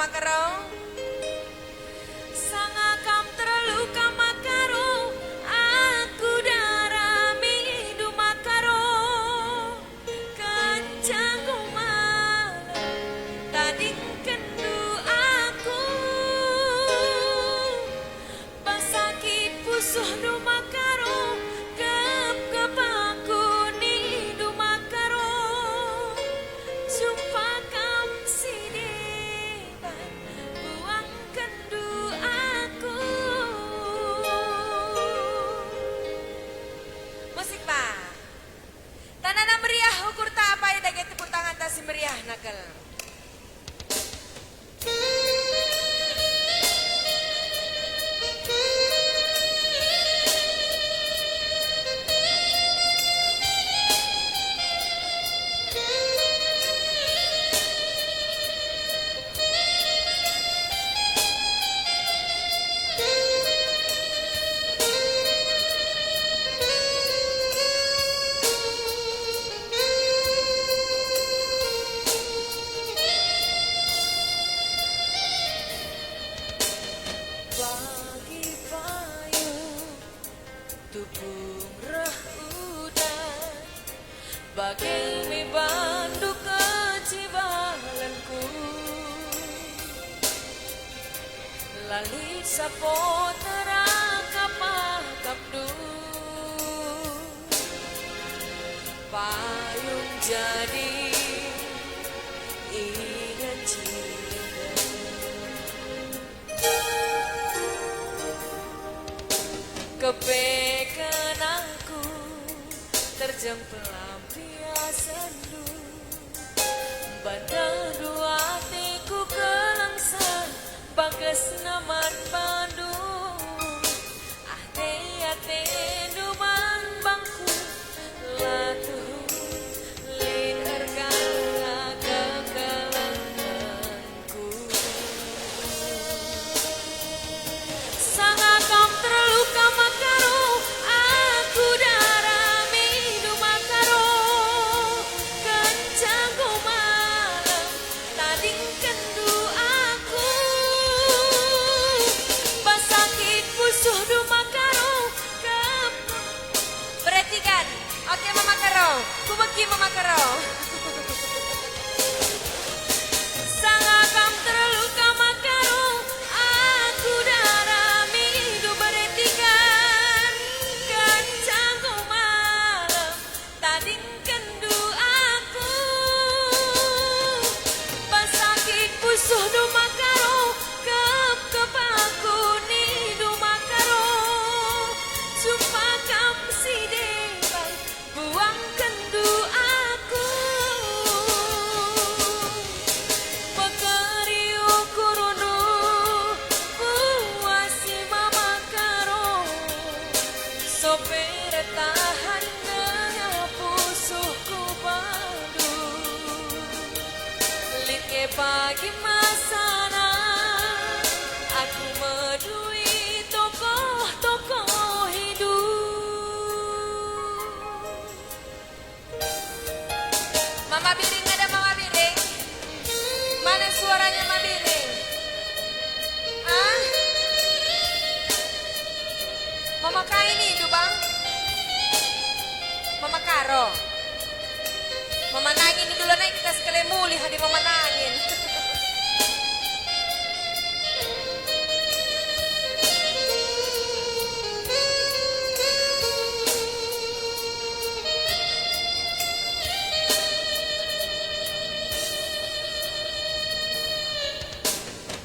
mama karo sangakam terluka makaro aku darami du makaro kancaku malam tadi kendu aku pasakit pusuh du makaro kep aku ni du makaro jumpa kam si depan buang kendu aku musik pak tanana meriah ukur tak apa ya daget tepuk tangan tak si meriah nakal. Pagi payung tupung rah udan bagai membantu kejibalanku lali sapo terakapah kapdu payung jadi ingat cinta kepekananku terjemput sendu badan dua hatiku kelangsa bagas naman Bandung ate duman bangku latu lin ergang kekelanganku sangakam terluka makaro aku darami du makaro kencangku malam tading kendu aku pasakit pusuh du makaro perhatikan oke mama karo kubeki mama karo sangakam terluka makaro aku darami du beretikan kencangku malam tading kendu aku pasakit pusuh du makaro kep aku ni du makaro jumpa kam si depan buang kendu aku pekeriu kurunu puasi mama karo sopir tahan dengan pusuhku padu litke pagi masana aku medui tokoh hidup mama biring ada mama biring mana suaranya mama biring ah mama kaini itu bang mama karo mama nangin dulu naik kita sekali muli hadir mama nangin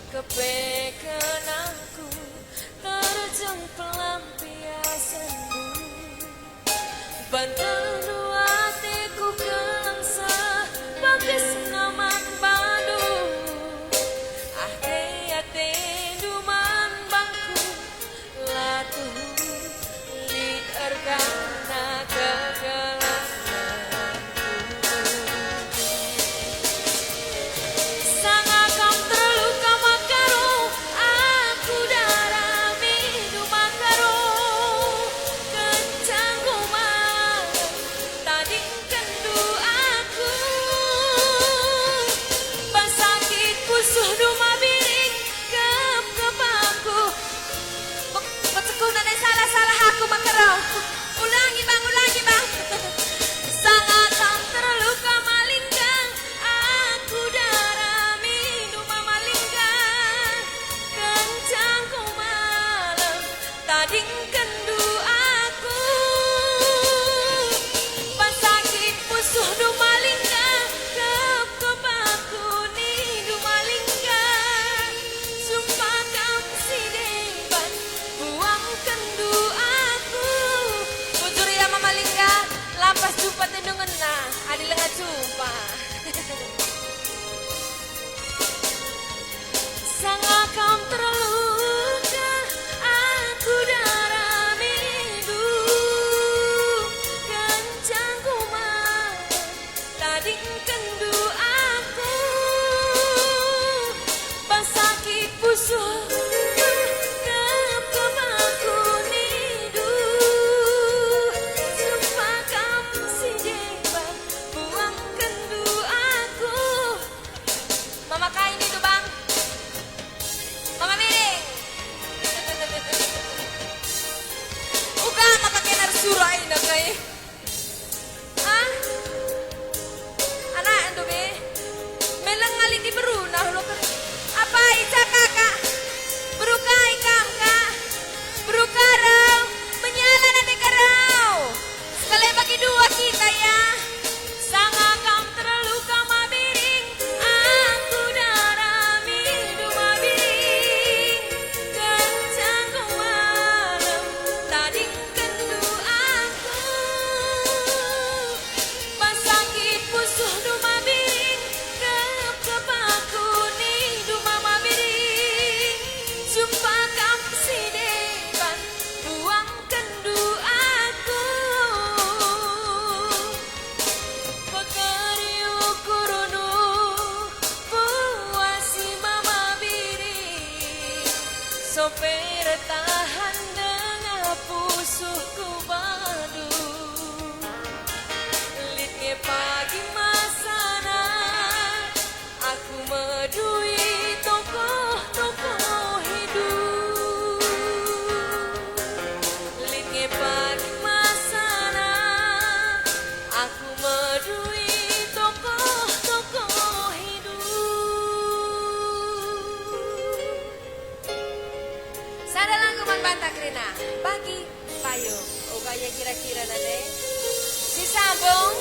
kepekananku terjang pelampiasanmu bantu hatiku kelangsa bagai senaman Sopir tahan dengan pusuhku badu. Litnya pagi masana aku medui tokoh-tokoh hidup. Litnya pagi masana aku medui tokoh-tokoh hidup. Sadalang kuman bantah krina bagi payo. Oganya kira-kira nade si sambung